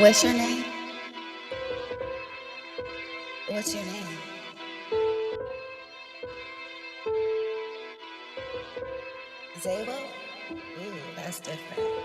What's your name? What's your name? Zabo? Ooh, that's different.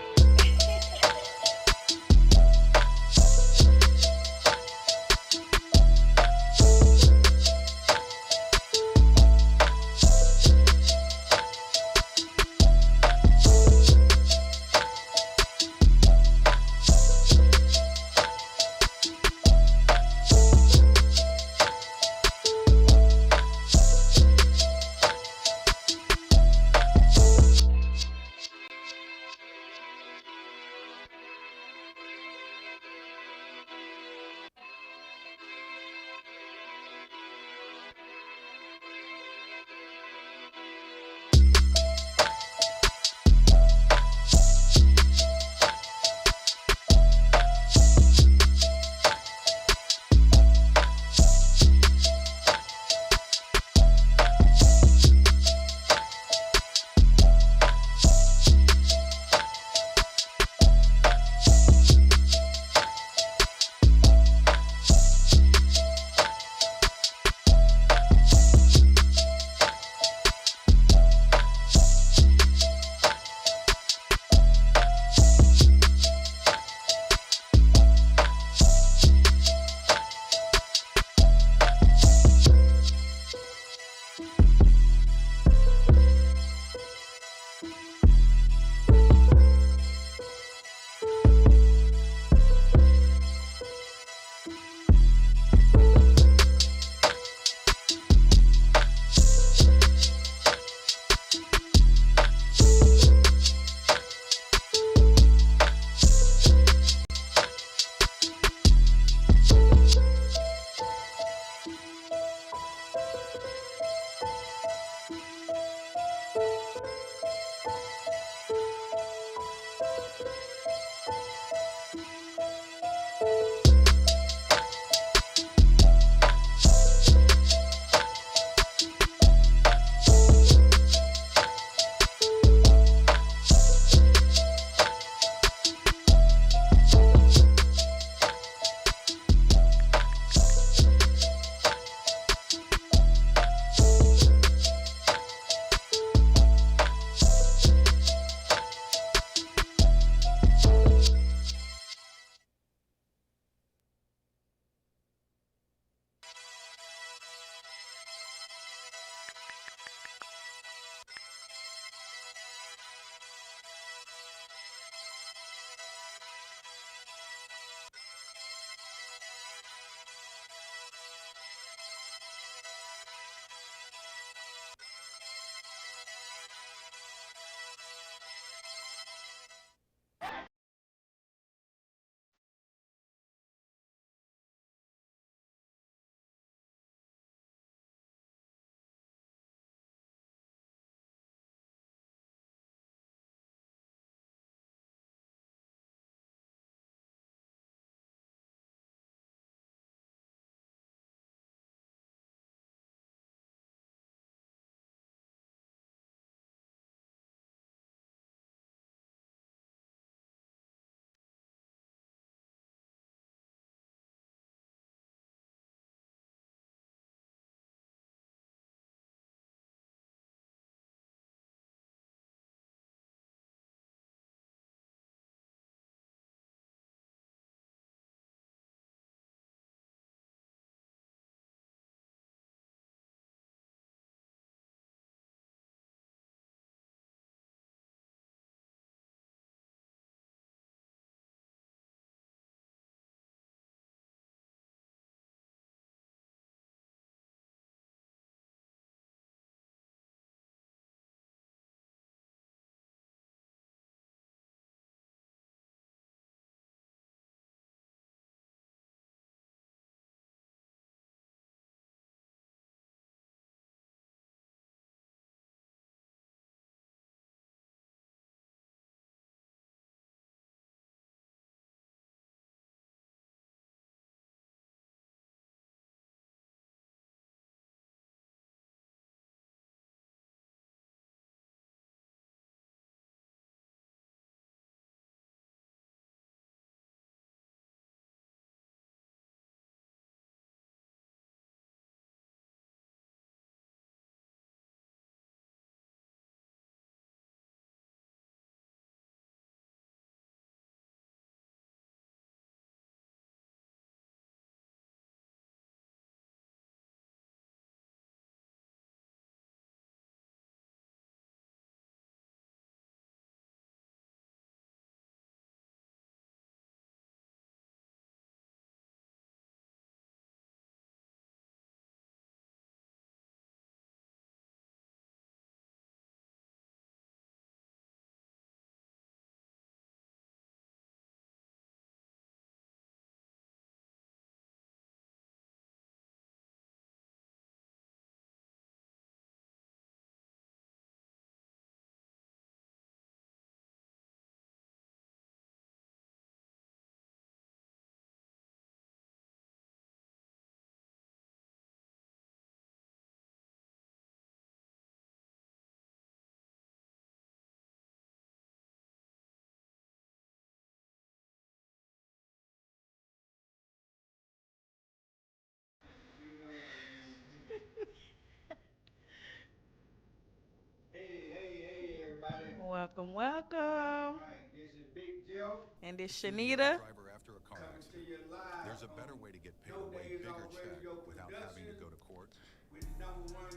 welcome. Right, this is Big Jeff And this Sue, you're a Shanita. driver after a car coming to accident. you live There's a better from way to get paid a No way Days bigger Off check Radio without having to Production go to court. with the number one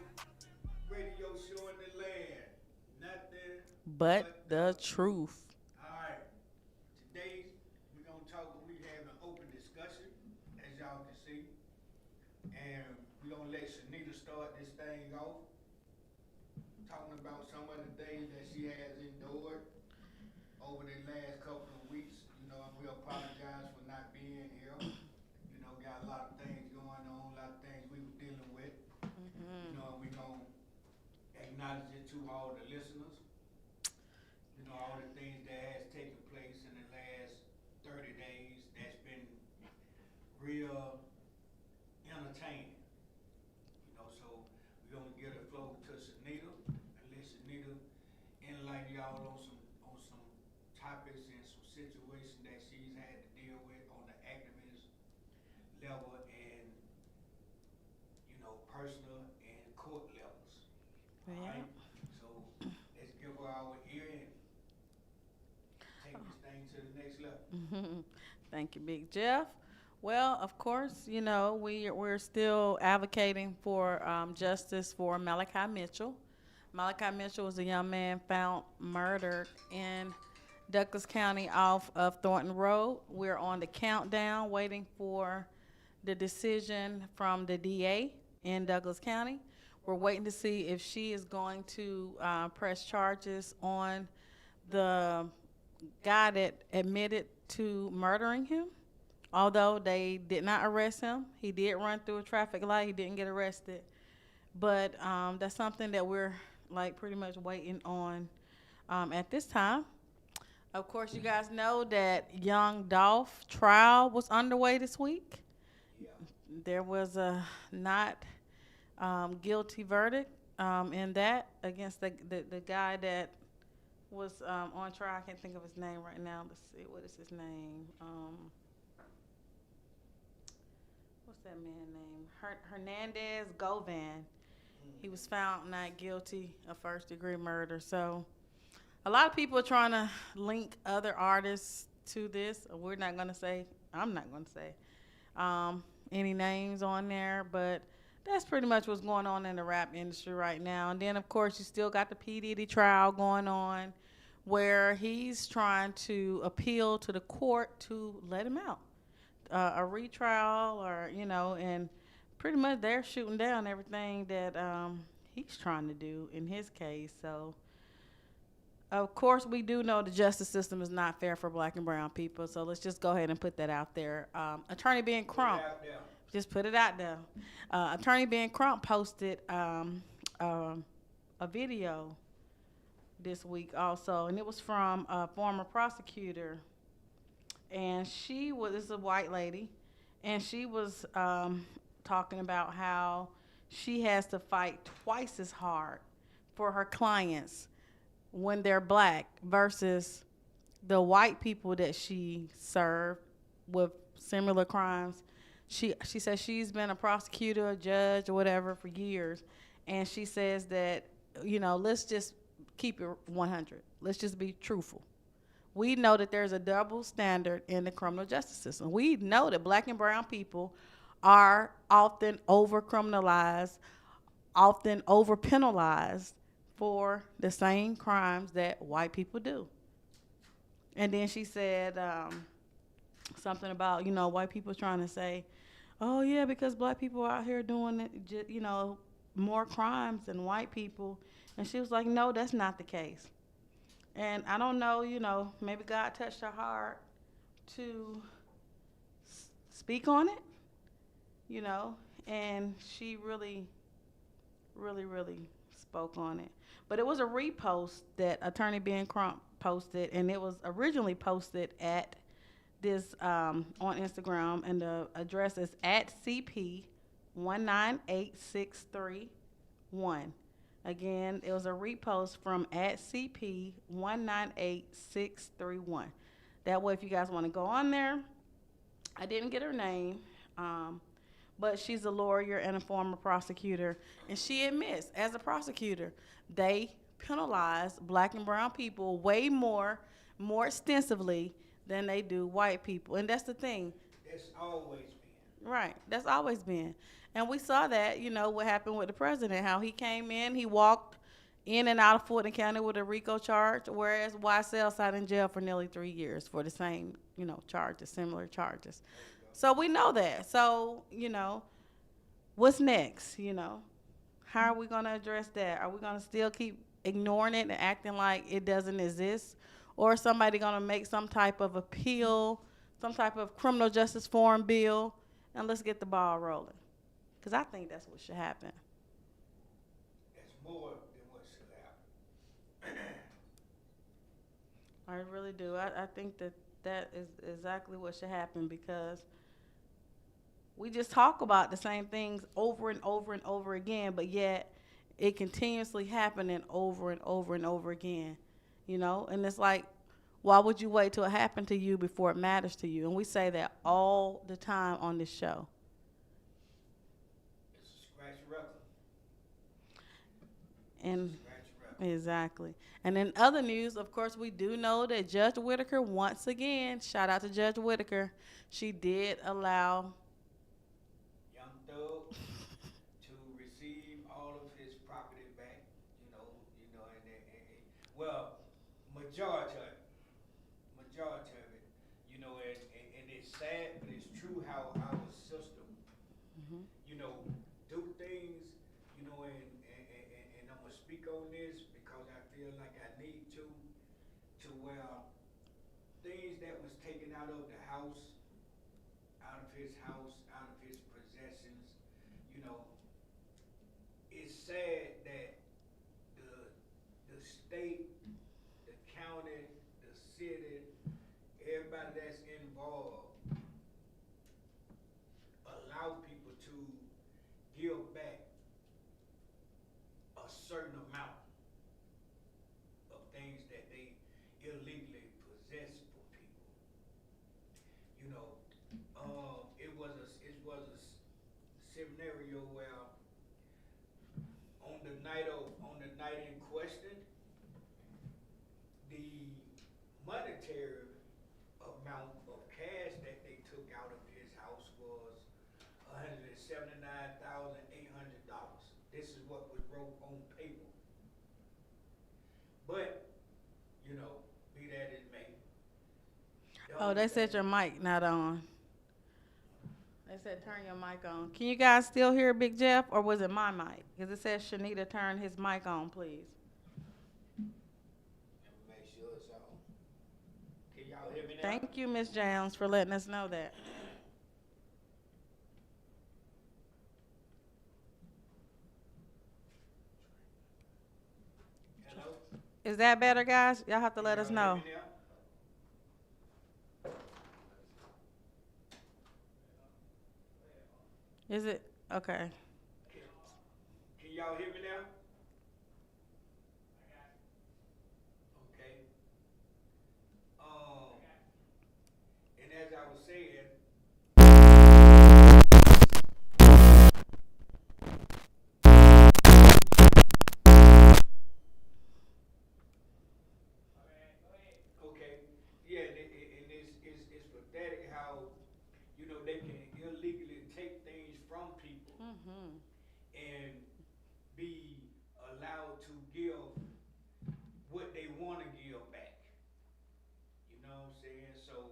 radio show in the land. Nothing But but the the truth. truth. All right, today we're gonna talk. We have an open discussion, as y'all can see, and we're gonna let Shanita start this thing off, talking about some of the things that she has endured over the last couple of weeks. And we apologize for not being here. Got a lot of things going on, a lot of things we were dealing with. And we gonna acknowledge it to all the listeners. All the things that has taken place in the last 30 days that's been real entertaining. So we're gonna give the floor to Shanita and let Shanita enlighten y'all on some topics and some situations that she's had to deal with on the activist level and personal and court levels. All Yeah. right. So let's give her our ear and take this thing to the next level. Thank you, Big Jeff. Well, of course, we're still advocating for justice for Malachi Mitchell. Malachi Mitchell was a young man found murdered in Douglas County off of Thornton Road. We're on the countdown waiting for the decision from the DA in Douglas County. We're waiting to see if she is going to press charges on the guy that admitted to murdering him. Although they did not arrest him, he did run through a traffic light. He didn't get arrested. But that's something that we're like pretty much waiting on at this time. Of course, you guys know that young Dolph trial was underway this week. Yeah. There was a not guilty verdict in that against the guy that was on trial. I can't think of his name right now. Let's see, what is his name? What's that man's name? Hernandez Govan. He was found not guilty of first degree murder. So a lot of people are trying to link other artists to this. We're not going to say, I'm not going to say any names on there, but that's pretty much what's going on in the rap industry right now. And then, of course, you still got the P. Diddy trial going on where he's trying to appeal to the court to let him out. A retrial and pretty much they're shooting down everything that he's trying to do in his case. So, of course, we do know the justice system is not fair for black and brown people. So let's just go ahead and put that out there. Attorney Ben Crump, just put it out there. Attorney Ben Crump posted a video this week also, and it was from a former prosecutor. And she was, this is a white lady, and she was talking about how she has to fight twice as hard for her clients when they're black versus the white people that she served with similar crimes. She says she's been a prosecutor, a judge, or whatever for years, and she says that let's just keep it 100. Let's just be truthful. We know that there's a double standard in the criminal justice system. We know that black and brown people are often over criminalized, often over penalized for the same crimes that white people do. And then she said something about, white people trying to say, oh, yeah, because black people are out here doing, more crimes than white people. And she was like, no, that's not the case. And I don't know, maybe God touched her heart to speak on it, and she really, really, really spoke on it. But it was a repost that Attorney Ben Crump posted, and it was originally posted at this on Instagram, and the address is at CP 198631. Again, it was a repost from at CP 198631. That way, if you guys want to go on there, I didn't get her name, but she's a lawyer and a former prosecutor, and she admits, as a prosecutor, they penalize black and brown people way more extensively than they do white people. And that's the thing. That's always been. Right. That's always been. And we saw that, what happened with the president, how he came in, he walked in and out of Fulton County with a RICO charge, whereas YSL sat in jail for nearly 3 years for the same, charges, similar charges. There you go. So we know that. So, what's next, How are we going to address that? Are we going to still keep ignoring it and acting like it doesn't exist? Or is somebody going to make some type of appeal, some type of criminal justice reform bill, and let's get the ball rolling? Because I think that's what should happen. That's more than what should happen. I really do. I think that that is exactly what should happen because we just talk about the same things over and over and over again, but yet it continuously happening over and over and over again, And it's like, why would you wait till it happened to you before it matters to you? And we say that all the time on this show. It's a scratch record. And Scratch record. exactly. And in other news, of course, we do know that Judge Whitaker, once again, shout out to Judge Whitaker, she did allow. Young Thug to receive all of his property back. Well, majority of it, majority of it. And it's sad, but it's true how our system, Mhm. you know, do things, and I'm gonna speak on this because I feel like I need to where things that was taken out of the house, out of his house, out of his possessions, you know, it's sad that the state, the county, the city, everybody that's involved allow people to give back a certain amount of things that they illegally possess from people. You know, it was a scenario where on the night in question, the monetary amount of cash that they took out of his house was $179,800. This is what was wrote on paper. But, be that as may. Oh, they said your mic not on. They said turn your mic on. Can you guys still hear Big Jeff, or was it my mic? Because it says Shanita turn his mic on, please. Let me make sure it's on. Can y'all hear me now? Thank you, Miss Jones, for letting us know that. Hello? Is that better, guys? Y'all have to Can let us y'all know. hear me now? Is it? Okay. Can, can y'all hear me now? Okay. And as I was saying, okay, yeah, and it's pathetic how, they can illegally take things from people Mm-hmm. and be allowed to give what they want to give back. You know what I'm saying? So,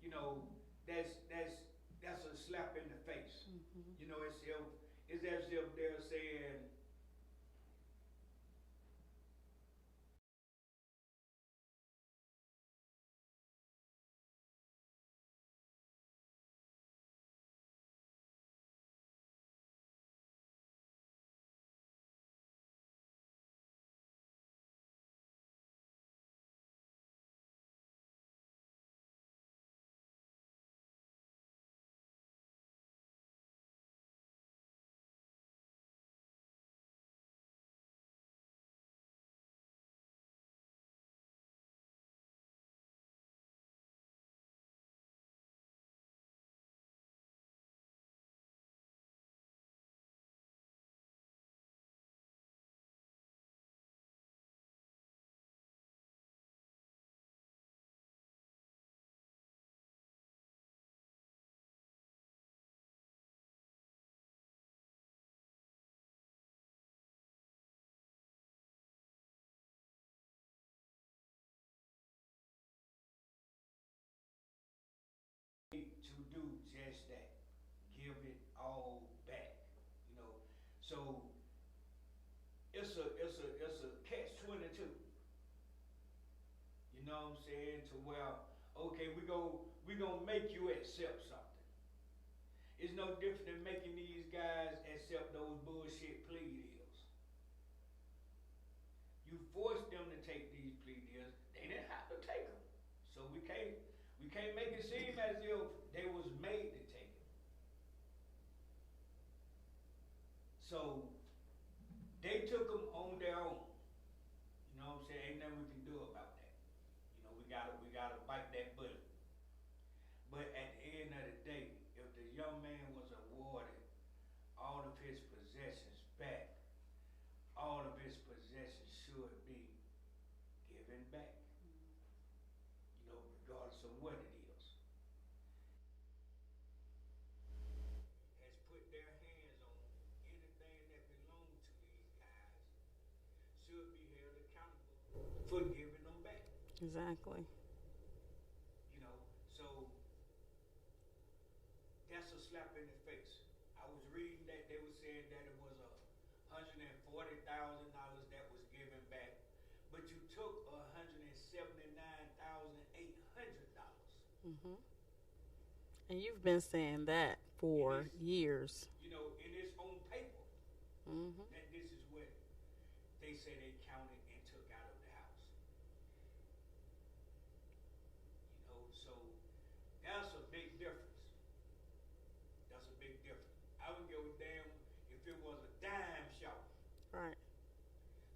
you know, that's a slap in the face. Mm-hmm. It's as if they're saying, So it's a catch-22. You know what I'm saying? To where, okay, we gonna make you accept something. It's no different than making these guys accept those bullshit plea deals. You forced them to take these plea deals. They didn't have to take them. So we can't make it seem as if they was made to take it. So they took them on their own. You know what I'm saying? Ain't nothing we can do about that. You know, we gotta bite that bullet. But at the end of the day, if the young man was awarded all of his possessions back, all of his possessions should be given back. You know, regardless of what it is. Has put their hands on anything that belongs to these guys should be held accountable for giving them back. Exactly. You know, so that's a slap in the face. I was reading that they were saying that it was $140,000 that was given back, but you took $179,800. Mhm. And you've been saying that for years. You know, and it's on paper Mhm. that this is what they say they counted and took out of the house. You know, so that's a big difference. That's a big difference. I would give a damn if it was a dime shop. Right.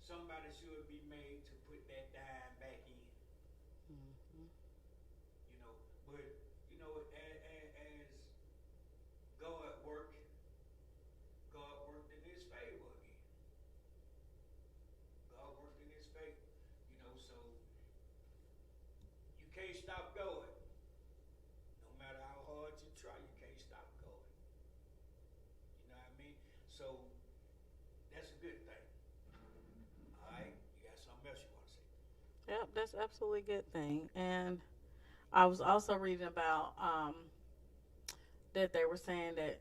Somebody should be made to put that dime back in. Mhm. You know, but you know, as God worked, God worked in His favor again. God worked in His favor. You know, so you can't stop going. No matter how hard you try, you can't stop going. You know what I mean? So that's a good thing. All right, you got something else you want to say? Yep, that's absolutely a good thing. And I was also reading about that they were saying that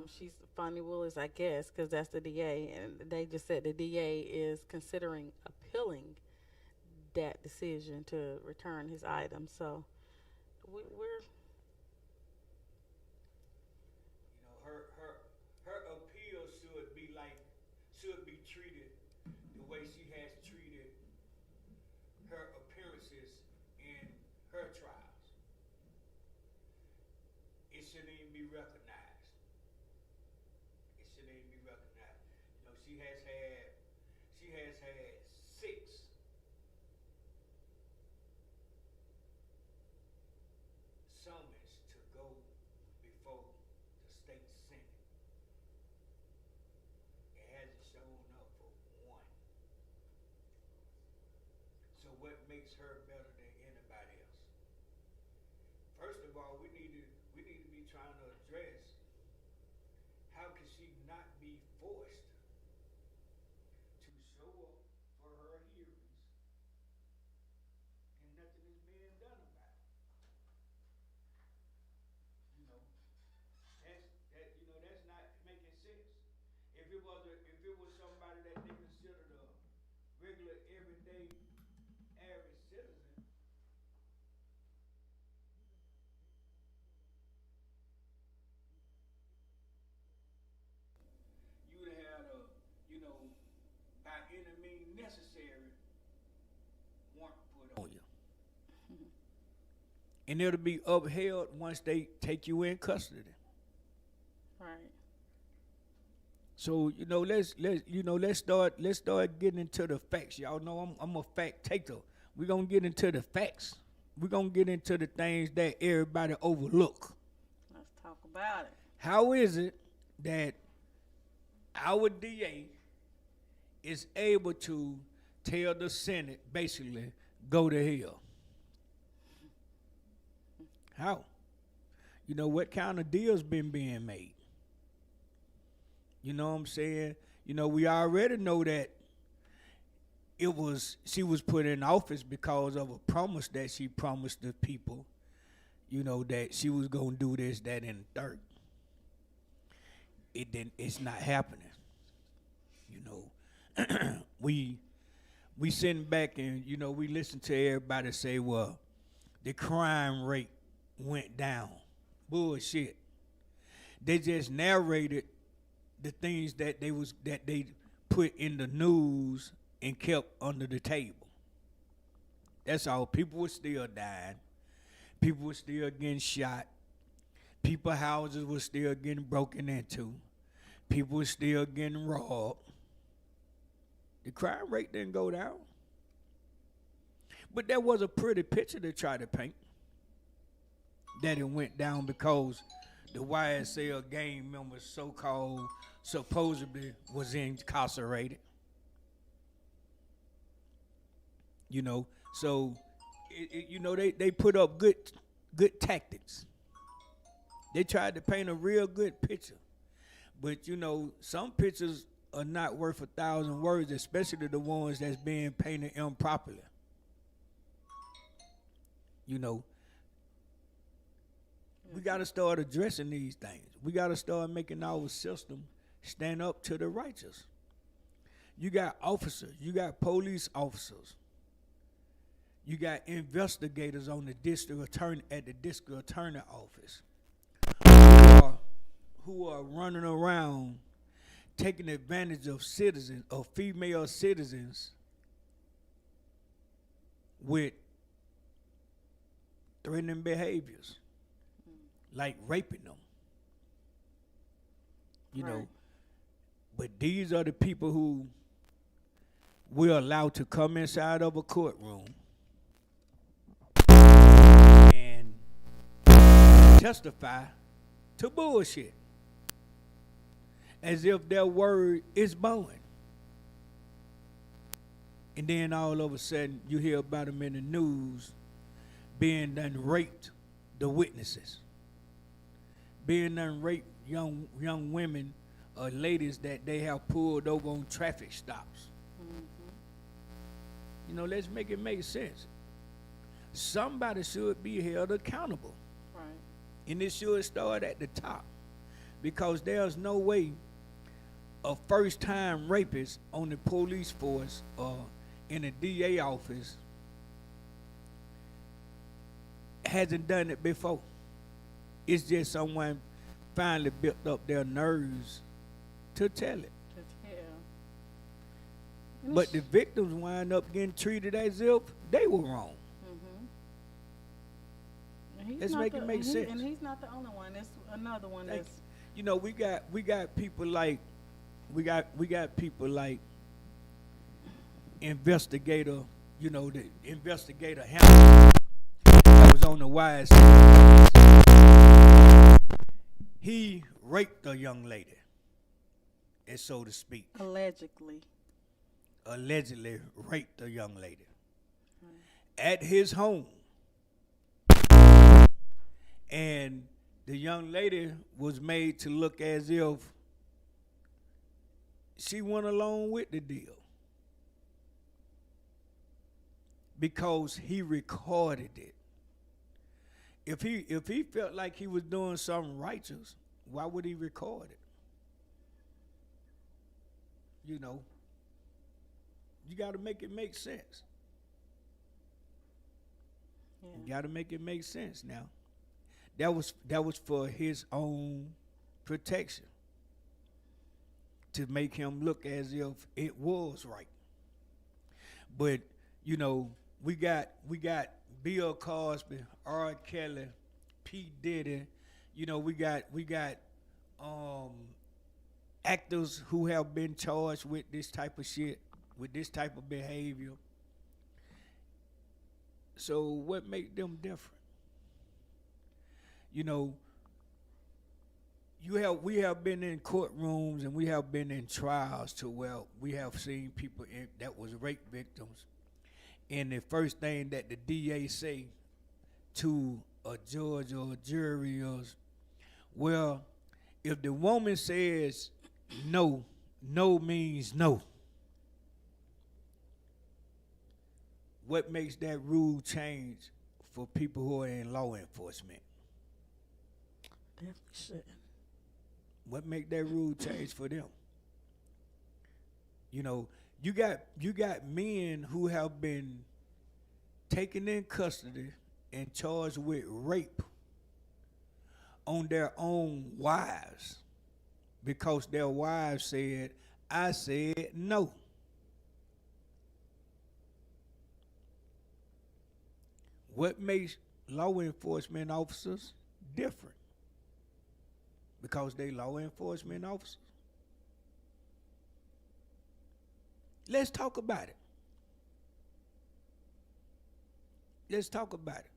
she's Fonnie Willis, I guess, because that's the DA, and they just said the DA is considering appealing that decision to return his items. So we're You know, her appeal should be treated the way she has treated her appearances in her trials. It shouldn't even be recognized. It shouldn't even be recognized. You know, she has had 6 summons to go before the state senate. It hasn't shown up for one. So what makes her better than anybody else? First of all, we need to be trying to address how can she not be forced to show up for her hearings and nothing is being done about it. You know, that's not making sense. If it was somebody that they considered a regular everyday average citizen, you would have a, you know, by any means necessary warrant put on you. And it'll be upheld once they take you in custody. right. So let's start getting into the facts. Y'all know I'm a fact taker. We're gonna get into the facts. We're gonna get into the things that everybody overlook. Let's talk about it. How is it that our DA is able to tell the Senate basically go to hell? How? You know what kind of deals been being made? You know what I'm saying? You know, we already know that she was put in office because of a promise that she promised the people, you know, that she was gonna do this, that, and the third. It's not happening. we we sitting back and we listen to everybody say, well, the crime rate went down. Bullshit. They just narrated the things that they put in the news and kept under the table. That's all. People were still dying. People were still getting shot. People houses were still getting broken into. People were still getting robbed. The crime rate didn't go down. But that was a pretty picture to try to paint. That it went down because the YSL gang members, so-called, supposedly was incarcerated. So they put up good tactics. They tried to paint a real good picture. But some pictures are not worth 1,000 words, especially the ones that's being painted improperly. We got to start addressing these things. We got to start making our system stand up to the righteous. You got officers, you got police officers, you got investigators on the district attorney at the district attorney office who are running around taking advantage of citizens, of female citizens, with threatening behaviors, like raping them. Right. But these are the people who we're allowed to come inside of a courtroom and testify to bullshit as if their word is bond. And then all of a sudden you hear about them in the news being done raped the witnesses, being done raped young women or ladies that they have pulled over on traffic stops. Let's make it make sense. Somebody should be held accountable. Right. And it should start at the top. Because there's no way a first-time rapist on the police force or in a DA office hasn't done it before. It's just someone finally built up their nerves to tell it. But the victims wind up getting treated as if they were wrong. Let's make it make sense. And he's not the only one. There's another one that's. We got people like investigator. The investigator Hamilton that was on the wire. He raped a young lady, and so to speak. Allegedly raped a young lady at his home. And the young lady was made to look as if she went along with the deal because he recorded it. If he felt like he was doing something righteous, why would he record it? You got to make it make sense. Yeah. You got to make it make sense now. That was for his own protection, to make him look as if it was right. But we got Bill Cosby, R. Kelly, P. Diddy. We got actors who have been charged with this type of shit, with this type of behavior. So what make them different? We have been in courtrooms and we have been in trials to where we have seen people that was rape victims, and the first thing that the DA say to a judge or a jury is, well, if the woman says no, no means no. What makes that rule change for people who are in law enforcement? Definitely shouldn't. What make that rule change for them? You know, you got men who have been taken in custody and charged with rape on their own wives because their wives said, I said no. What makes law enforcement officers different? Because they law enforcement officers. Let's talk about it. Let's talk about it.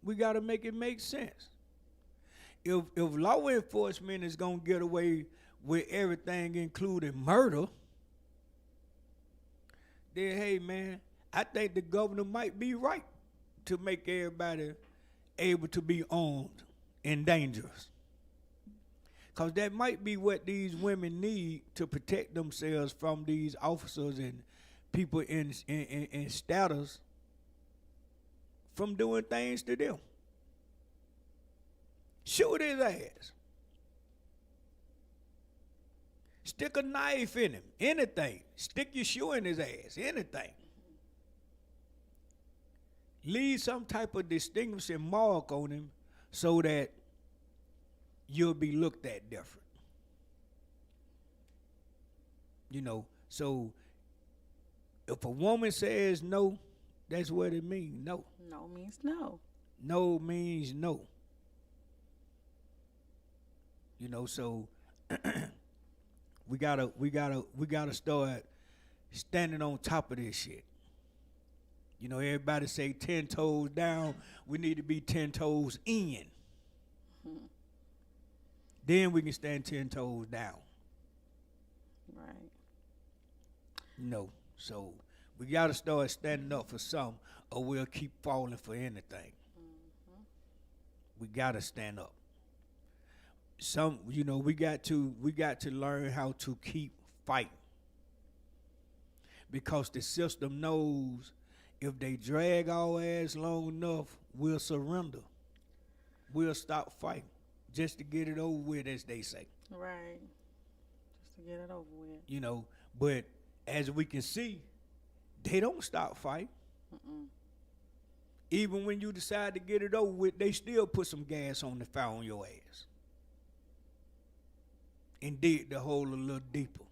We got to make it make sense. If law enforcement is gonna get away with everything, including murder, then hey man, I think the governor might be right to make everybody able to be armed and dangerous. Cause that might be what these women need to protect themselves from these officers and people in status from doing things to them. Shoot his ass. Stick a knife in him. Anything. Stick your shoe in his ass. Anything. Leave some type of distinguishing mark on him so that you'll be looked at different. You know, so if a woman says no, that's what it means. No. No means no. No means no. You know, so we gotta start standing on top of this shit. You know, everybody say 10 toes down. We need to be 10 toes in. Mm-hmm. Then we can stand 10 toes down. Right. No. So we gotta start standing up for something, or we'll keep falling for anything. Mm-hmm. We gotta stand up. We got to learn how to keep fighting. Because the system knows if they drag our ass long enough, we'll surrender. We'll stop fighting just to get it over with, as they say. Right. Just to get it over with. You know, but as we can see, they don't stop fighting. Mm-mm. Even when you decide to get it over with, they still put some gas on the fire on your ass. And dig the hole a little deeper.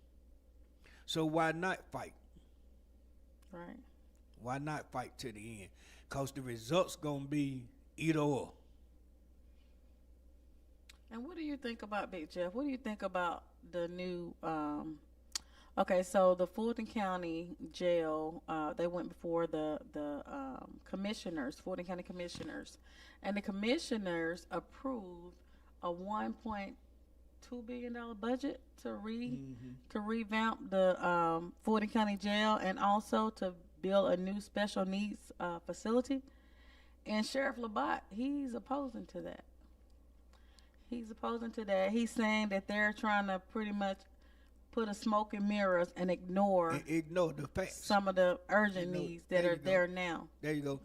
So why not fight? Right. Why not fight to the end? Because the result's going to be either or. And what do you think about, Big Jeff? What do you think about the new, okay, so the Fulton County Jail, they went before the commissioners, Fulton County commissioners, and the commissioners approved a $1.2 billion budget to revamp the Fulton County Jail and also to build a new special needs facility. And Sheriff Labatt, he's opposing to that. He's saying that they're trying to pretty much put a smoke and mirrors and ignore the facts. Some of the urgent needs that are there now. There you go.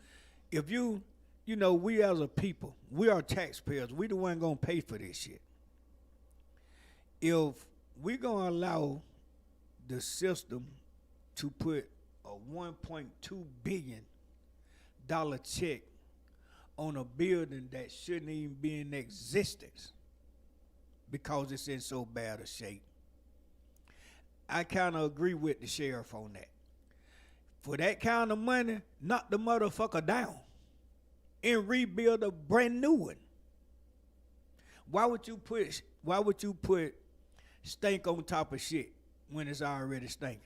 If you know, we as a people, we are taxpayers. We the one gonna pay for this shit. If we're going to allow the system to put a $1.2 billion check on a building that shouldn't even be in existence because it's in so bad a shape, I kind of agree with the sheriff on that. For that kind of money, knock the motherfucker down and rebuild a brand new one. Why would you put stink on top of shit when it's already stinking?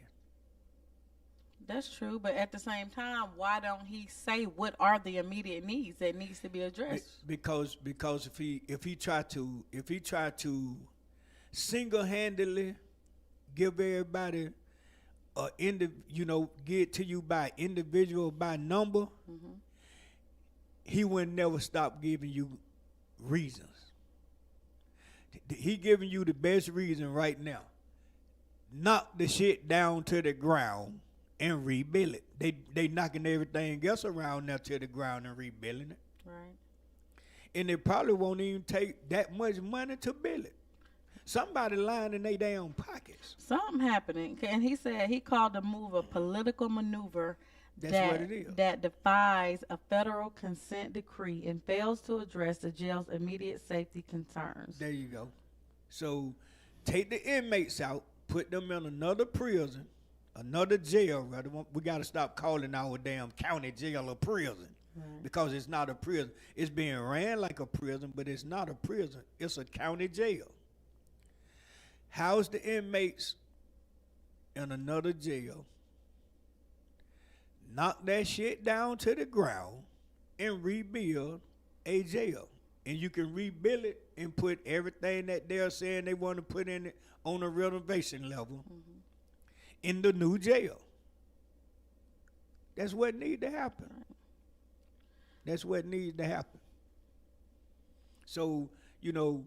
That's true, but at the same time, why don't he say what are the immediate needs that needs to be addressed? Because if he try to single-handedly give everybody get to you by individual, by number, he would never stop giving you reasons. He giving you the best reason right now. Knock the shit down to the ground and rebuild it. They knocking everything else around there to the ground and rebuilding it. Right. And it probably won't even take that much money to build it. Somebody lying in their damn pocket. inmates. Something happening, and he said he called the move a political maneuver That's what it is. that defies a federal consent decree and fails to address the jail's immediate safety concerns. There you go. So take the inmates out, put them in another prison, another jail. Rather, we got to stop calling our damn county jail a prison. Right. Because it's not a prison. It's being ran like a prison, but it's not a prison. It's a county jail. House the inmates in another jail. Knock that shit down to the ground and rebuild a jail. And you can rebuild it and put everything that they're saying they want to put in it on a renovation level in the new jail. That's what needs to happen. That's what needs to happen. So, you know,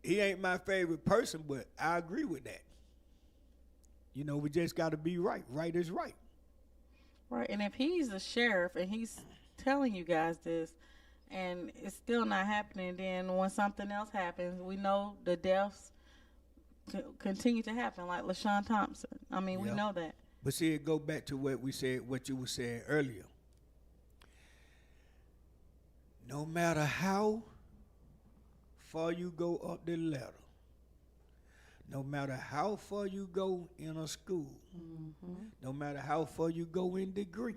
he ain't my favorite person, but I agree with that. You know, we just got to be right. Right is right. Right, and if he's the sheriff and he's telling you guys this, and it's still not happening, then when something else happens, we know the deaths continue to happen, like LaShawn Thompson. I mean, we know that. But see, it go back to what we said, what you were saying earlier. No matter how far you go up the ladder, no matter how far you go in a school, no matter how far you go in degree,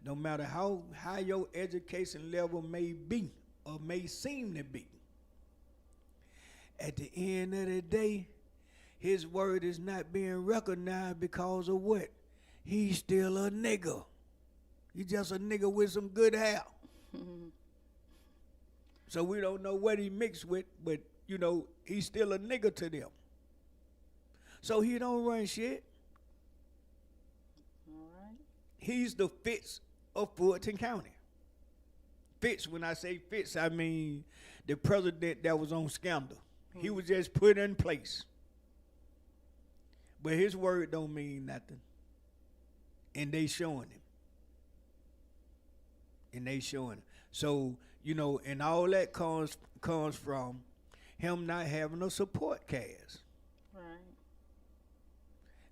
no matter how high your education level may be or may seem to be, at the end of the day, his word is not being recognized because of what? He's still a nigga. He's just a nigga with some good hair. So we don't know what he mixed with, but, you know, he's still a nigga to them. So he don't run shit. All right. He's the Fitz of Fulton County. Fitz, when I say Fitz, I mean the president that was on Scandal. He was just put in place. But his word don't mean nothing. And they showing him. And they showing him. So, you know, and all that comes from him not having a support cast. Right.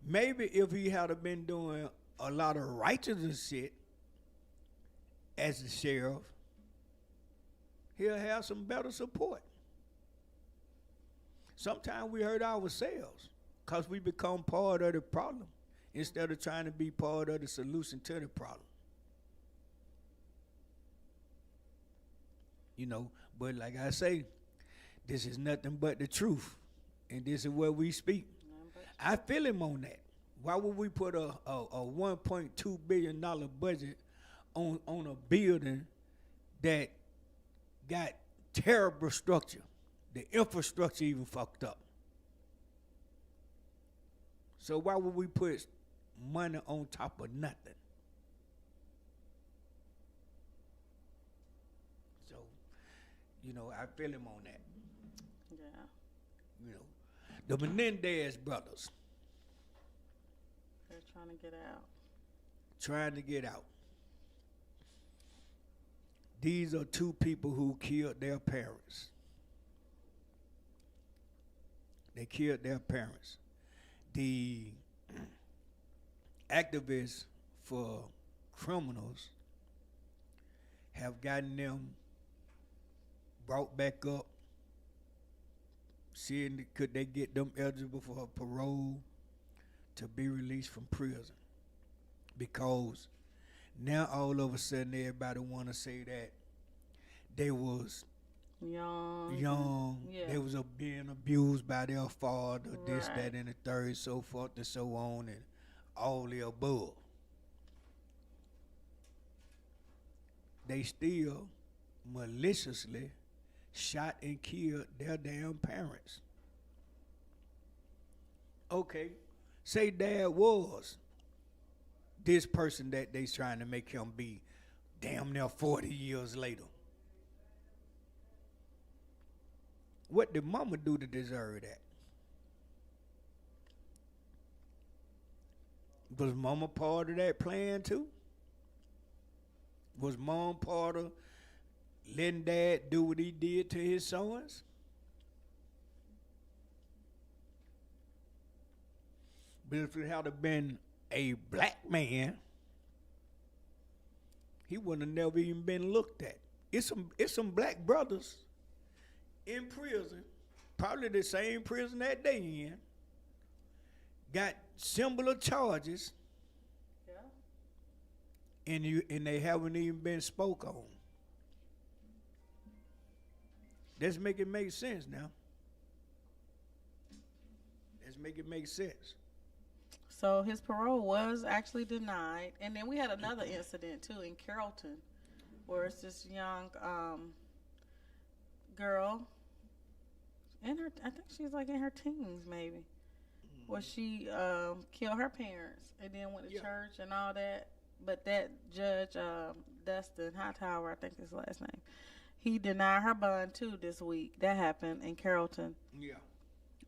Maybe if he had been doing a lot of righteous shit as the sheriff, he'll have some better support. Sometimes we hurt ourselves because we become part of the problem instead of trying to be part of the solution to the problem. You know, but like I say, this is nothing but the truth, and this is what we speak. I feel him on that. Why would we put a $1.2 billion budget on a building that got terrible structure? The infrastructure even fucked up. So why would we put money on top of nothing? So, you know, I feel him on that. Yeah. You know, the Menendez brothers. They're trying to get out. Trying to get out. These are two people who killed their parents. They killed their parents. The activists for criminals have gotten them brought back up, seeing could they get them eligible for parole to be released from prison. Because now all of a sudden everybody want to say that they was young, Yeah. they was being abused by their father, this, Right. that, and the third, so forth and so on, and all the above. They still maliciously shot and killed their damn parents. Okay, say dad was this person that they trying to make him be damn near 40 years later. What did mama do to deserve that? Was mama part of that plan too? Was mom part of letting dad do what he did to his sons? But if it had been a black man, he wouldn't have never even been looked at. It's some black brothers in prison, probably the same prison that they in, got similar charges, Yeah. and they haven't even been spoke on. Let's make it make sense now. Let's make it make sense. So his parole was actually denied, and then we had another incident too in Carrollton, where it's this young girl, in her, I think she's like in her teens maybe, where she killed her parents and then went to Yeah. church and all that. But that judge, Dustin Hightower, I think his last name, he denied her bond too this week. That happened in Carrollton. Yeah.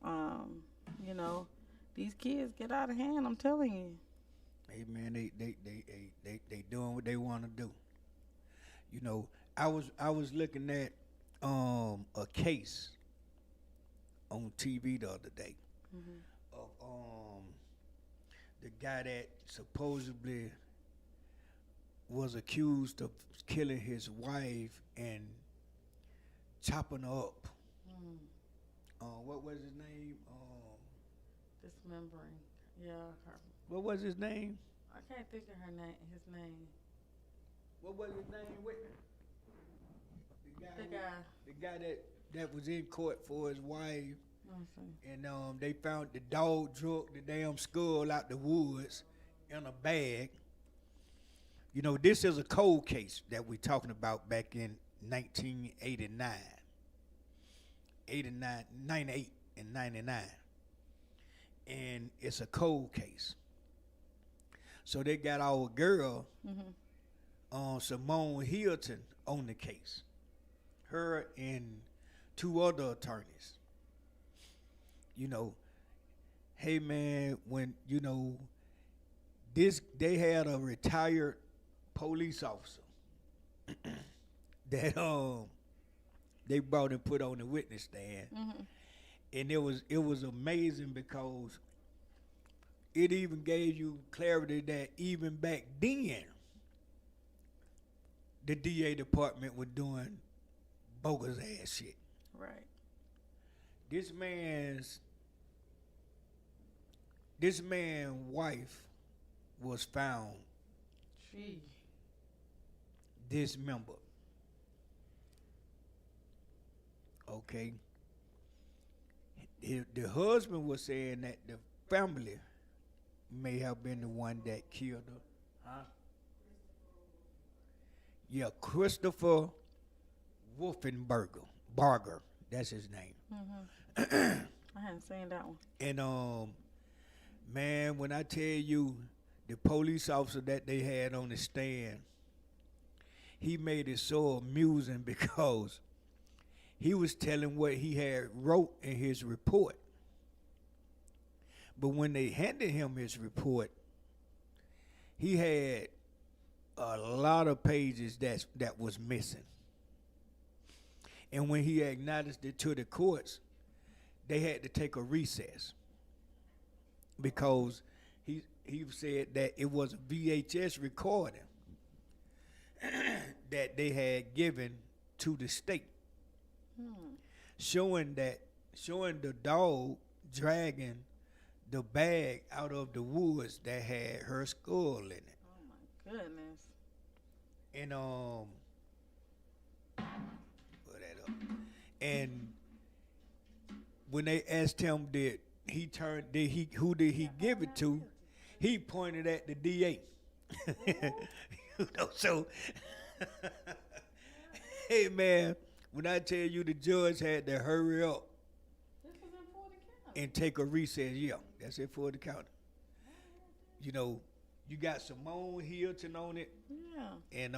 Um, you know, these kids get out of hand. I'm telling you. Hey man, they doing what they want to do. You know, I was looking at a case on TV the other day Hmm. of the guy that supposedly was accused of killing his wife and chopping her up. Mm, What was his name? dismembering. Yeah, her. What was his name? I can't think of her name. His name. What was his name? Whitney? The guy. The guy that was in court for his wife, Let me see. and they found the dog drug the damn skull out the woods in a bag. You know, this is a cold case that we're talking about back in 1989, 89, 98, and 99. And it's a cold case. So they got our girl, Simone Hilton, on the case. Her and two other attorneys. You know, hey man, when they had a retired police officer that they brought and put on the witness stand, and it was amazing because it even gave you clarity that even back then the DA department was doing bogus ass shit. Right. This man's wife was found Gee. dismembered. Okay. The husband was saying that the family may have been the one that killed her. Huh? Yeah, Christopher Wolfenberger. Barger. That's his name. I hadn't seen that one. And man, when I tell you the police officer that they had on the stand, he made it so amusing because he was telling what he had wrote in his report. But when they handed him his report, he had a lot of pages that was missing. And when he acknowledged it to the courts, they had to take a recess because he said that it was a VHS recording that they had given to the state, showing the dog dragging the bag out of the woods that had her skull in it. Oh my goodness. And put that up. And when they asked him who did he give it to, he pointed at the DA. So hey man, when I tell you the judge had to hurry up This was in Fulton County. and take a recess, yeah, that's it for the county. You know, you got Simone Hilton on it, Yeah. and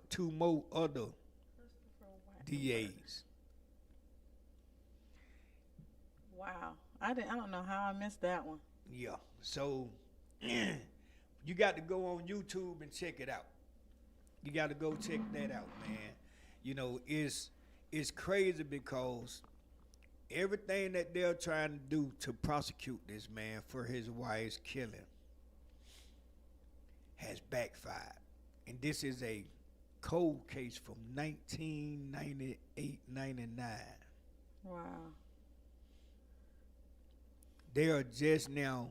two more other Christopher White. DAs. Wow. I don't know how I missed that one. Yeah. So you got to go on YouTube and check it out. You got to go check that out, man. You know, it's crazy because everything that they're trying to do to prosecute this man for his wife's killing has backfired. And this is a cold case from 1998, 99. Wow. They are just now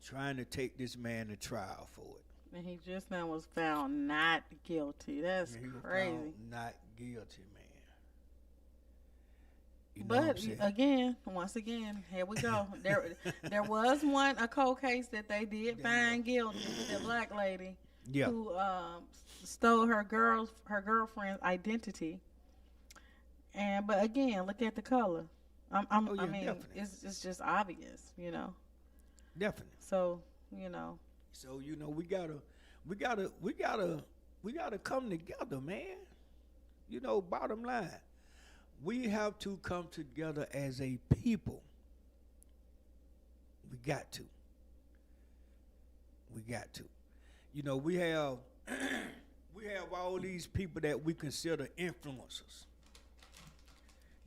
trying to take this man to trial for it. And he just now was found not guilty. That's He was crazy. found not guilty, man. You know what I'm But saying? again, once again, here we go. There was a cold case that they did find guilty. The black lady Yeah. who stole her girlfriend's identity. But again, look at the color. Oh, yeah, I mean, definitely. it's just obvious, you know. Definitely. So you know, So, you know, we gotta come together, man. You know, bottom line, we have to come together as a people. We got to. We got to. You know, we have we have all these people that we consider influencers.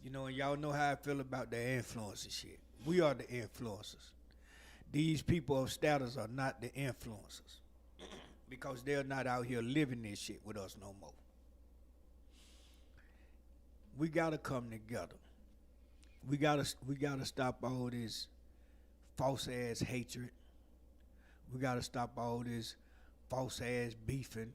You know, and y'all know how I feel about the influencer shit. We are the influencers. These people of status are not the influencers because they're not out here living this shit with us no more. We gotta come together. We gotta stop all this false ass hatred. We gotta stop all this false ass beefing.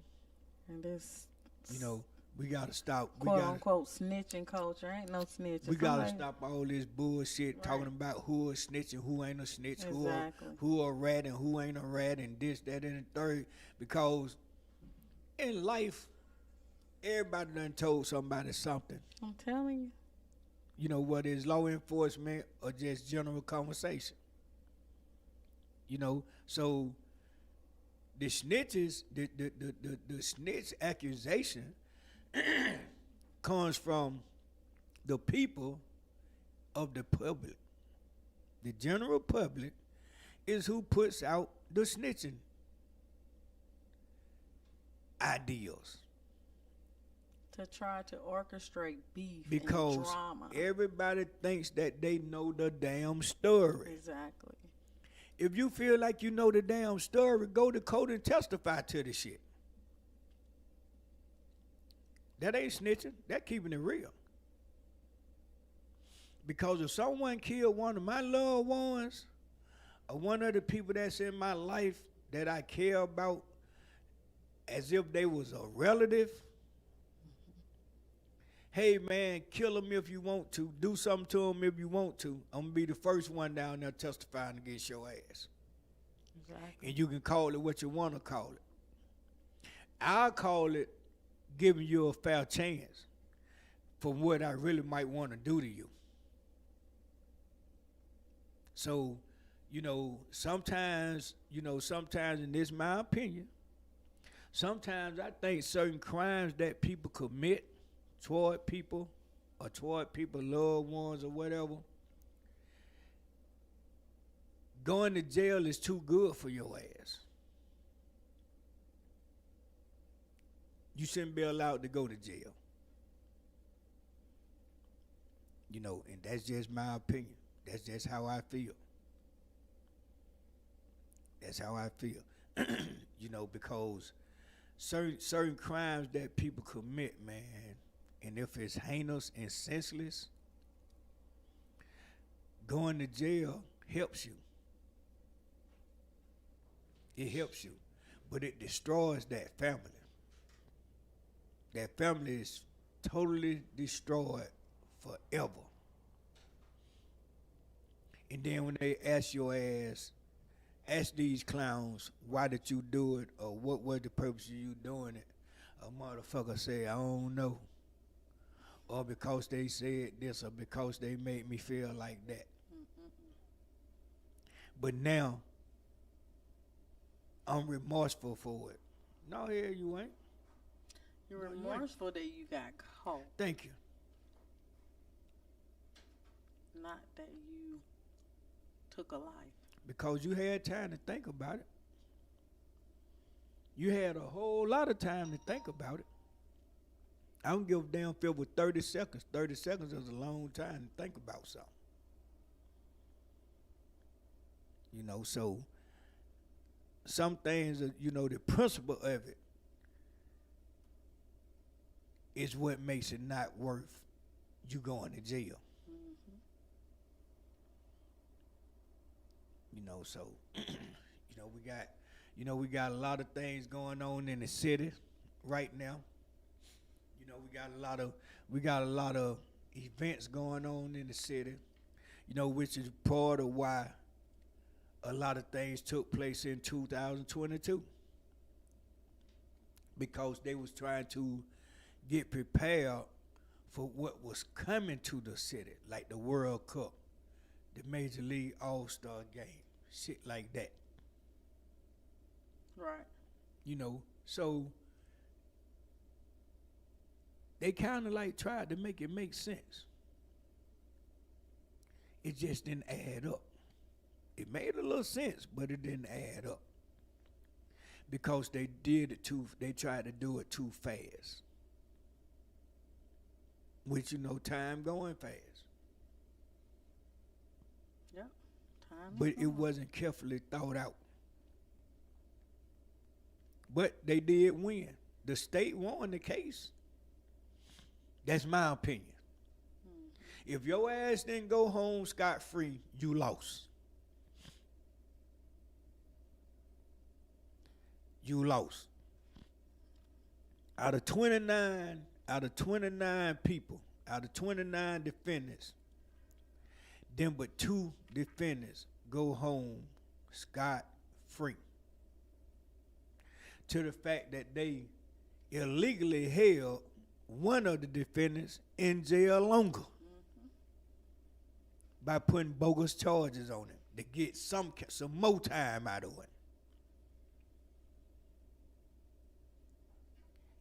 and this You know, we gotta stop. quote unquote snitching culture ain't no snitching. We gotta Somebody- stop all this bullshit Right. talking about who a snitch and who ain't a snitch, Exactly. who a rat and who ain't a rat, and this, that, and the third. Because in life, everybody done told somebody something. I'm telling you. You know, whether it's law enforcement or just general conversation. You know, so the snitches, the snitch accusation comes from the people of the public. The general public is who puts out the snitching ideals. To try to orchestrate beef Because and drama. everybody thinks that they know the damn story. Exactly. If you feel like you know the damn story, go to court and testify to the shit. That ain't snitching. That keeping it real. Because if someone killed one of my loved ones, or one of the people that's in my life that I care about, as if they was a relative, hey man, kill them if you want to. Do something to them if you want to. I'm going to be the first one down there testifying against your ass. Exactly. And you can call it what you want to call it. I'll call it giving you a fair chance for what I really might want to do to you. So, sometimes, and this is my opinion, sometimes I think certain crimes that people commit toward people or toward people's loved ones or whatever, going to jail is too good for your ass. You shouldn't be allowed to go to jail. And that's just my opinion. That's just how I feel. That's how I feel. Because certain crimes that people commit, man, and if it's heinous and senseless, going to jail helps you. It helps you. But it destroys that family. That family is totally destroyed forever. And then when they ask your ass, ask these clowns, why did you do it, or what was the purpose of you doing it, a motherfucker say, I don't know. Or because they said this, or because they made me feel like that. But now, I'm remorseful for it. No, here you ain't. You're No, you ain't. remorseful that you got caught, Thank you. not that you took a life. Because you had time to think about it. You had a whole lot of time to think about it. I don't give a damn if it was 30 seconds. 30 seconds is a long time to think about something. So some things, the principle of it is what makes it not worth you going to jail. So we got a lot of things going on in the city right now. We got a lot of events going on in the city, which is part of why a lot of things took place in 2022, because they was trying to get prepared for what was coming to the city, like the World Cup, the Major League All-Star game, shit like that. Right. So they kind of like tried to make it make sense. It just didn't add up. It made a little sense, but it didn't add up because they tried to do it too fast, which time going fast. Yep. Time. But it wasn't carefully thought out. But they did win. The state won the case. That's my opinion. If your ass didn't go home scot-free, you lost. You lost. Out of 29 people, out of 29 defendants, then but 2 defendants go home scot-free. To the fact that they illegally held one of the defendants in jail longer by putting bogus charges on him to get some more time out of it.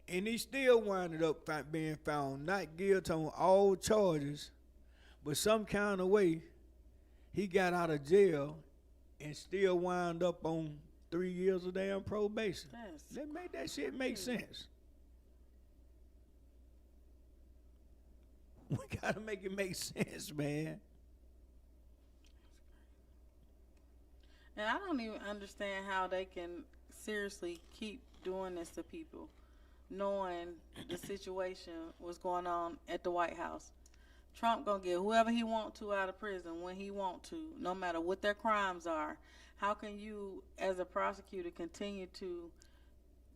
And he still winded up being found not guilty on all charges, but some kind of way he got out of jail and still wound up on 3 years of damn probation. Let's make that shit make sense. We gotta make it make sense, man. And I don't even understand how they can seriously keep doing this to people, knowing the situation was going on at the White House. Trump gonna get whoever he want to out of prison when he want to, no matter what their crimes are. How can you, as a prosecutor, continue to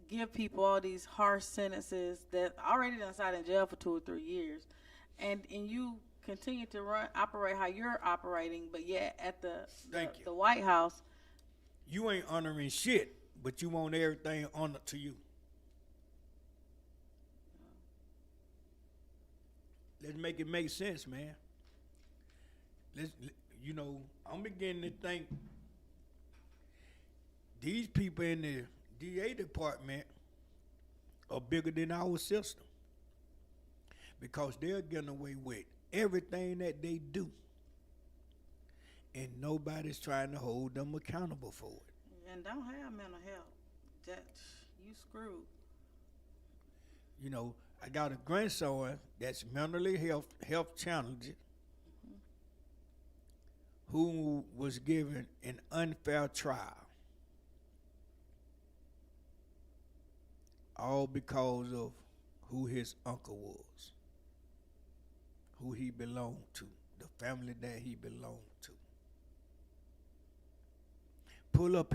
give people all these harsh sentences that already done sat in jail for 2 or 3 years, and you continue to operate how you're operating, but yet at the White House, you ain't honoring shit, but you want everything honored to you. Let's make it make sense, man. I'm beginning to think these people in the DA department are bigger than our system, because they're getting away with everything that they do, and nobody's trying to hold them accountable for it. And don't have mental health. That you screwed. I got a grandson that's mentally health challenged, who was given an unfair trial, all because of who his uncle was, who he belonged to, the family that he belonged to. Pull up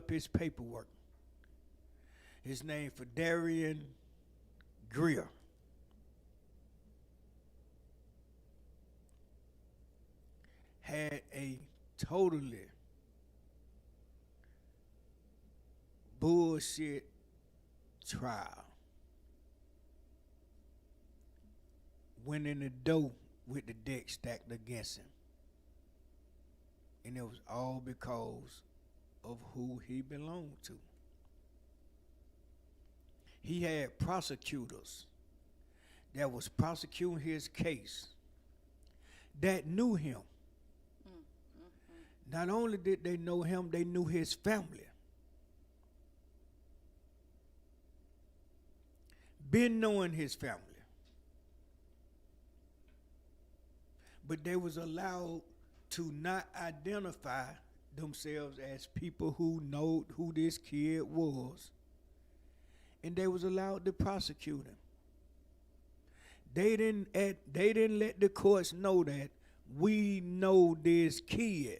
his paperwork. His name Fedarian Greer. Had a totally bullshit trial. Went in the door with the deck stacked against him. And it was all because of who he belonged to. He had prosecutors that was prosecuting his case that knew him. Not only did they know him, they knew his family. Been knowing his family. but they was allowed to not identify themselves as people who know who this kid was, and they was allowed to prosecute him. They didn't let the courts know that we know this kid.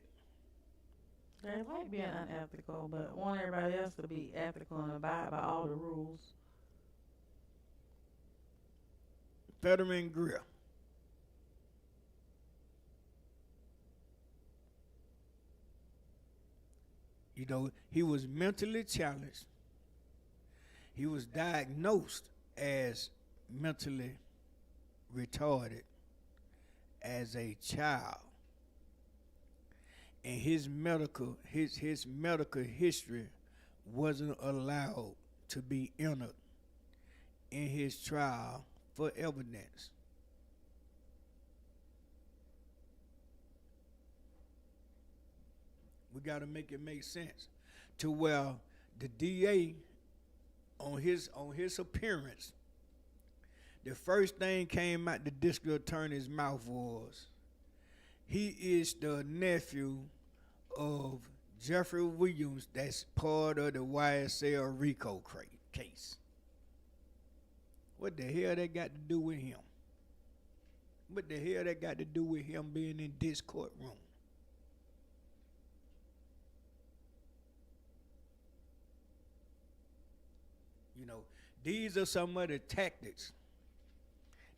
They like being unethical, but want everybody else to be ethical and abide by all the rules. Fetterman Grill. You know, he was mentally challenged. He was diagnosed as mentally retarded as a child. And his medical history wasn't allowed to be entered in his trial for evidence. We got to make it make sense to where the DA on his appearance, the first thing came out the district attorney's mouth was, he is the nephew of Jeffrey Williams that's part of the YSL RICO case. What the hell that got to do with him? What the hell that got to do with him being in this courtroom? You know, these are some of the tactics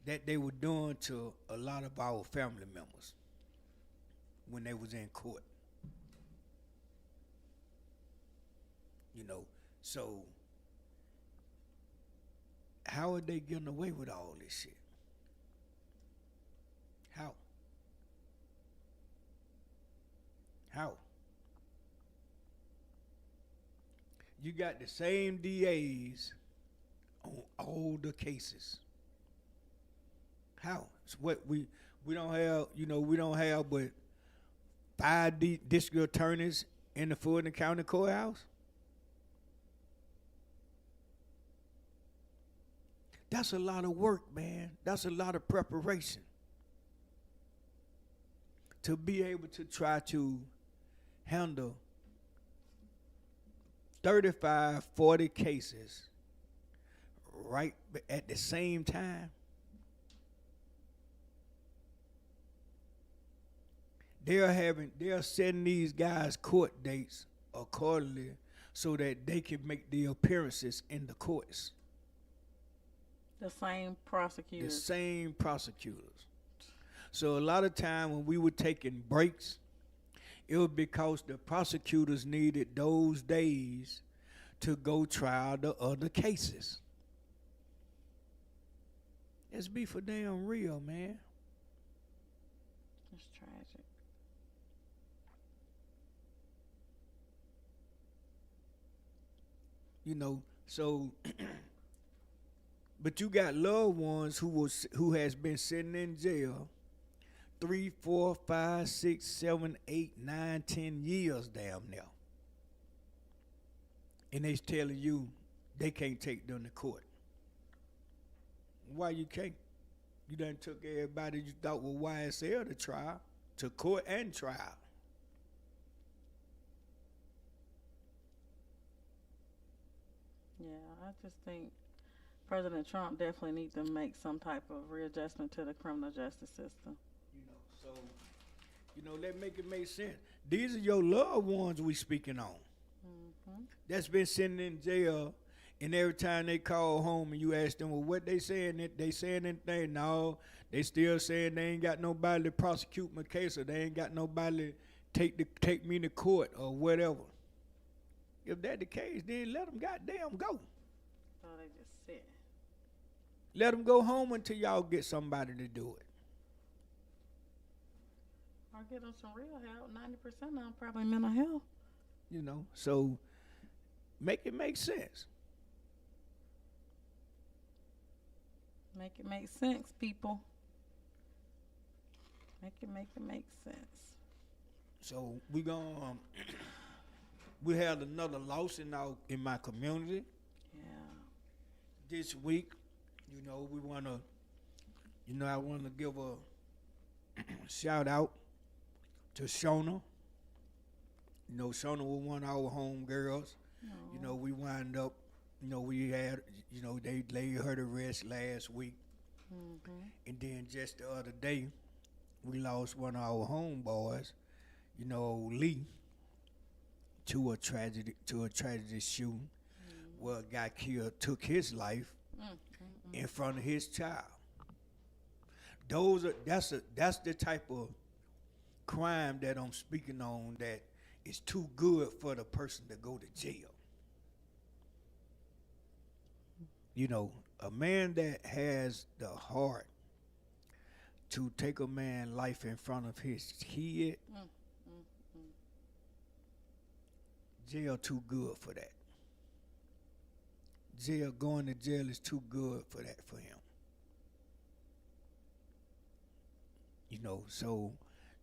that they were doing to a lot of our family members when they was in court. You know, so how are they getting away with all this shit? How? How? You got the same DAs on all the cases. How? It's what we don't have, you know, we don't have but 5 district attorneys in the Fulton County Courthouse. That's a lot of work, man. That's a lot of preparation to be able to try to handle 35, 40 cases right at the same time. They're setting these guys court dates accordingly so that they can make the appearances in the courts. The same The prosecutors. same prosecutors. So a lot of time when we were taking breaks, it was because the prosecutors needed those days to go try the other cases. Let's be for damn real, man. It's tragic. You know, so but you got loved ones who has been sitting in jail 3, 4, 5, 6, 7, 8, 9, 10 years damn near. And they telling you they can't take them to court. Why you can't? You done took everybody you thought was YSL to trial, to court and trial. Yeah, I just think President Trump definitely needs to make some type of readjustment to the criminal justice system. You know, so let make it make sense. These are your loved ones we speaking on. Mm-hmm. That's been sitting in jail, and every time they call home and you ask them, well, what they saying? They saying anything? No, they still saying they ain't got nobody to prosecute my case, or they ain't got nobody to take me to court or whatever. If that the case, then let them goddamn go. So they just sit. Let them go home until y'all get somebody to do it. Or get them some real help. 90% of them probably mental health. You know, so make it make sense. Make it make sense, people. Make it make sense. So we gonna we had another loss in my community Yeah. this week. You know, I wanna give Shout out to Shona. You know, Shona was one of our home girls. You know, we wind up, you know, we had, you know, they laid her to rest last week. And then just the other day, we lost one of our homeboys, you know, Lee, to a tragedy shooting where a guy killed, took his life in front of his child. That's the type of crime that I'm speaking on that is too good for the person to go to jail. You know, a man that has the heart to take a man's life in front of his kid, jail too good for that. Going to jail is too good for that for him. You know, so,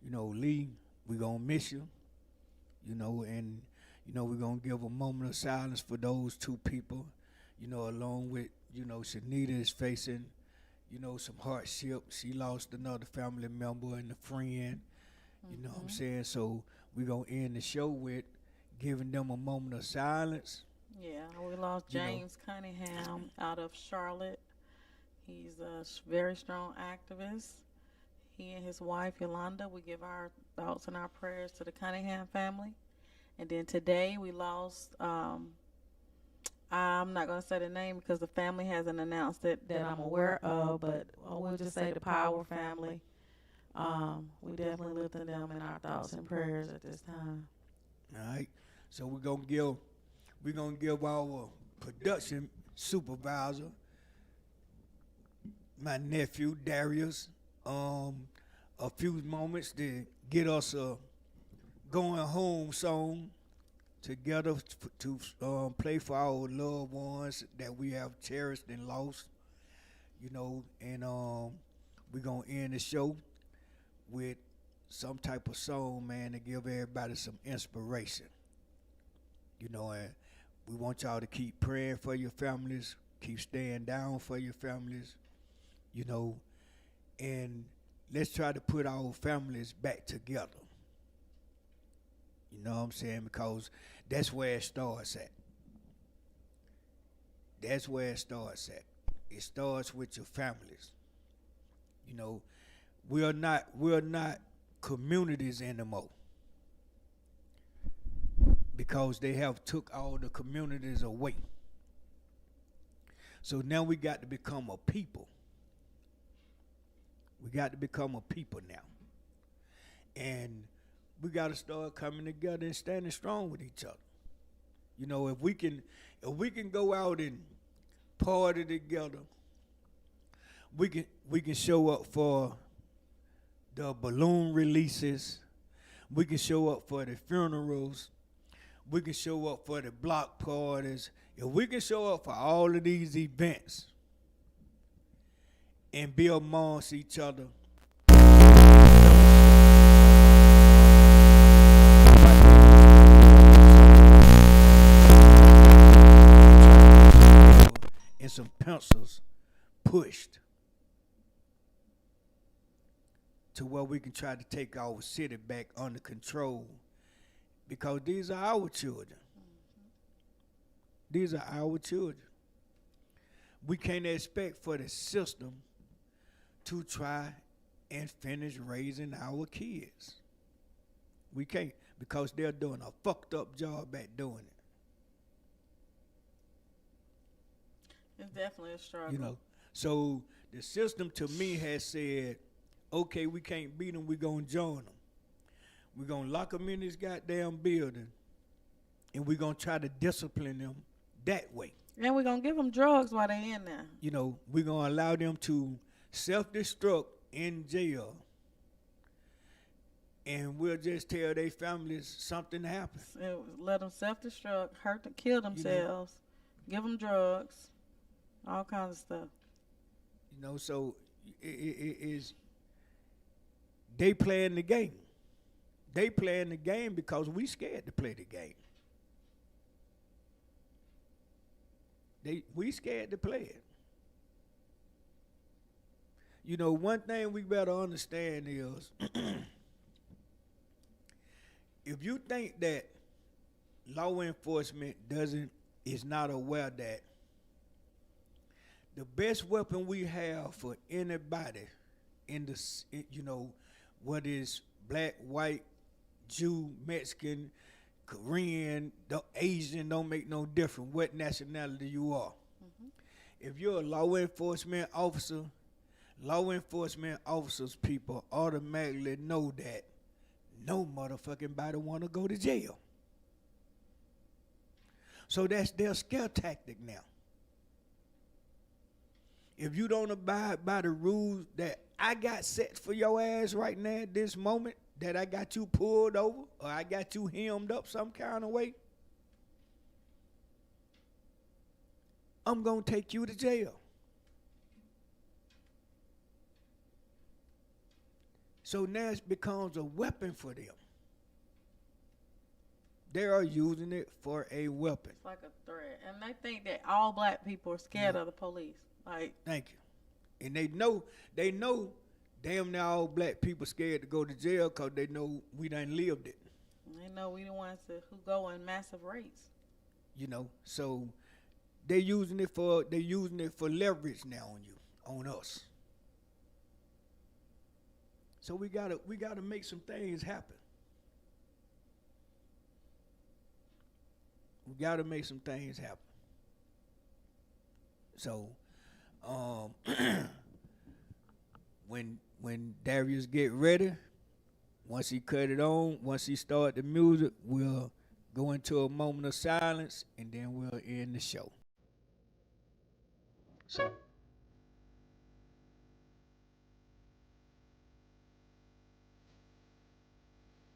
you know, Lee, we gonna miss you, you know, and, you know, we're gonna give a moment of silence for those two people, you know, along with, you know, Shanita is facing, you know, some hardship. She lost another family member and a friend, you know what I'm saying? So we're gonna end the show with giving them a moment of silence. Yeah, we lost You know. James Cunningham out of Charlotte. He's a very strong activist. He and his wife Yolanda, we give our thoughts and our prayers to the Cunningham family. And then today we lost. I'm not going to say the name because the family hasn't announced it that I'm aware of, but we'll just say the Power family. We definitely lift them in our thoughts and prayers at this time. All right. So we're gonna give our production supervisor, my nephew Darius, a few moments to get us a going home song together to play for our loved ones that we have cherished and lost. You know, and we're gonna end the show with some type of song, man, to give everybody some inspiration. You know, and we want y'all to keep praying for your families, keep staying down for your families, you know, and let's try to put our families back together. You know what I'm saying? Because that's where it starts at. That's where it starts at. It starts with your families. You know, we're not communities anymore because they have took all the communities away. So now we got to become a people. We got to become a people now. And we got to start coming together and standing strong with each other. You know, if we can go out and party together, we can show up for the balloon releases. We can show up for the funerals. We can show up for the block parties. If we can show up for all of these events and be amongst each other, and some pencils pushed to where we can try to take our city back under control because these are our children. These are our children. We can't expect for the system to try and finish raising our kids. We can't because they're doing a fucked up job at doing it. It's definitely a struggle. You know, so the system to me has said, okay, we can't beat them, we're going to join them. We're going to lock them in this goddamn building, and we're going to try to discipline them that way. And we're going to give them drugs while they're in there. You know, we're going to allow them to self-destruct in jail, and we'll just tell their families something happened. Let them self-destruct, hurt them, kill themselves, give them drugs, all kinds of stuff. You know, so it is they playing the game. They playing the game because we scared to play the game. We scared to play it. One thing we better understand is if you think that law enforcement doesn't is not aware that the best weapon we have for anybody in the what is black, white, Jew, Mexican, Korean, the Asian don't make no difference what nationality you are. Mhm. If you're a law enforcement officers people automatically know that no motherfucking body wanna go to jail. So that's their scare tactic now. If you don't abide by the rules that I got set for your ass right now at this moment, that I got you pulled over or I got you hemmed up some kind of way, I'm gonna take you to jail. So now it becomes a weapon for them. They are using it for a weapon. It's like a threat, and they think that all black people are scared Yeah. of the police. Like, Thank you. And they know damn near all black people scared to go to jail because they know we done lived it. they know we the ones who go in massive rates. So they using it for leverage now on you, on us. So we gotta make some things happen. We gotta make some things happen. So um when Darius get ready, once he cut it on, once he start the music, we'll go into a moment of silence and then we'll end the show. So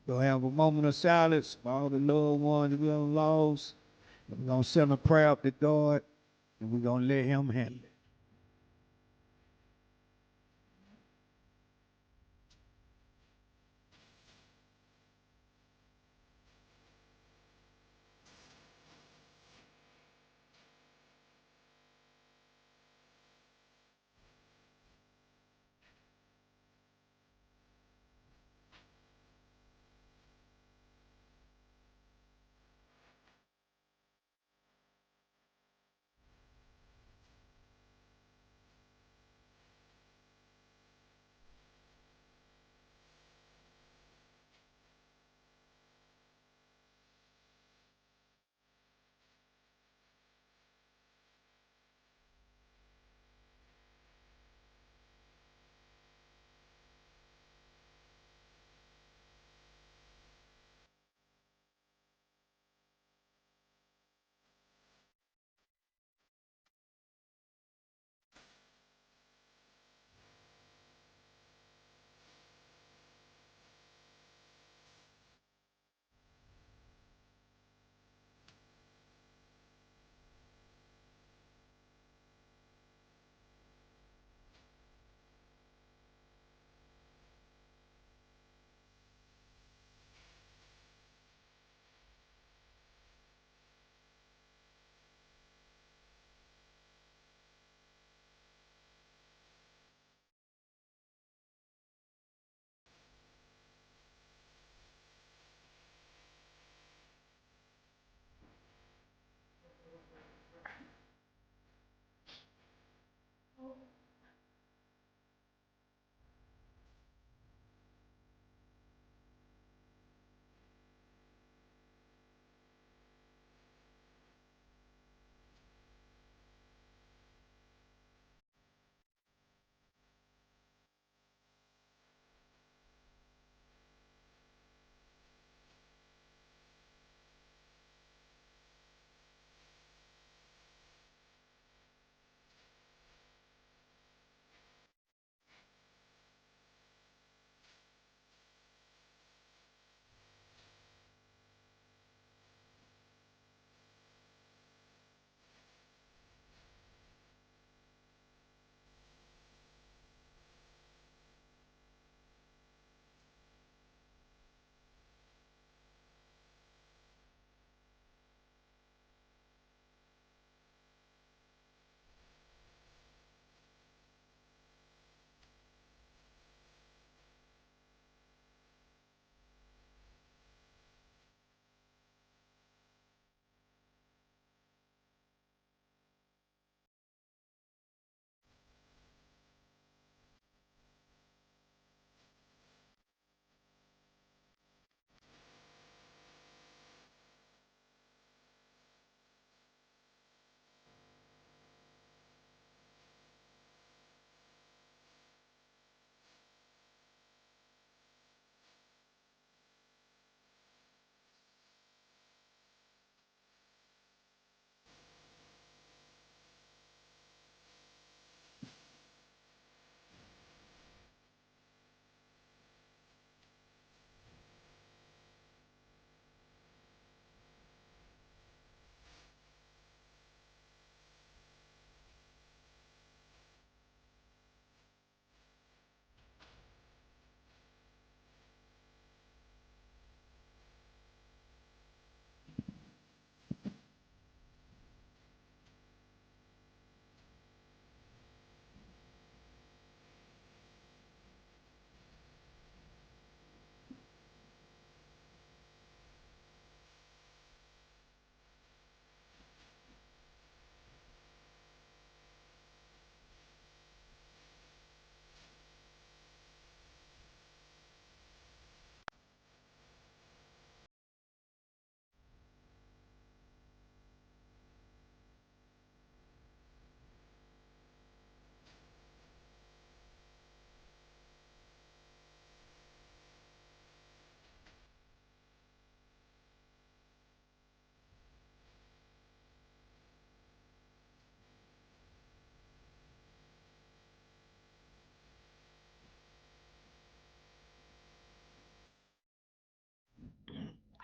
we'll have a moment of silence for all the loved ones we done lost. We're gonna send a prayer up to God and we're gonna let him handle it.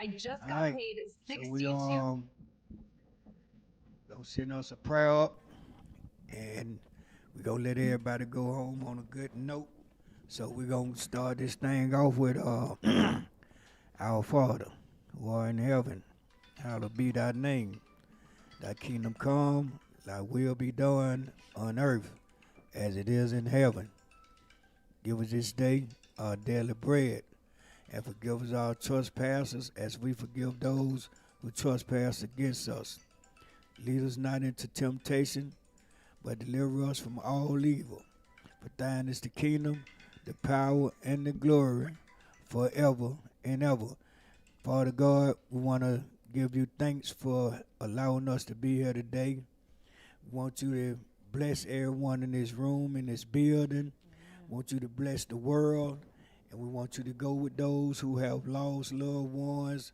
I just All got right. paid So we 62. gonna send us a prayer up, and we gonna let everybody go home on a good note. So we gonna start this thing off with our Father, who art in heaven, hallowed be thy name. Thy kingdom come, thy will be done on earth as it is in heaven. Give us this day our daily bread, and forgive us our trespasses as we forgive those who trespass against us. Lead us not into temptation, but deliver us from all evil. For thine is the kingdom, the power, and the glory forever and ever. Father God, we want to give you thanks for allowing us to be here today. We want you to bless everyone in this room, in this building. We want you to bless the world. And we want you to go with those who have lost loved ones.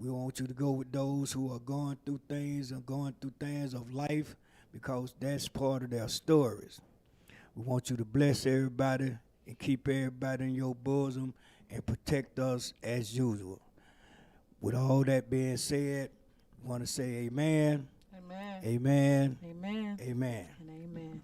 We want you to go with those who are going through things and going through things of life because that's part of their stories. We want you to bless everybody and keep everybody in your bosom and protect us as usual. With all that being said, we want to say amen, Amen. amen, Amen. amen. And amen.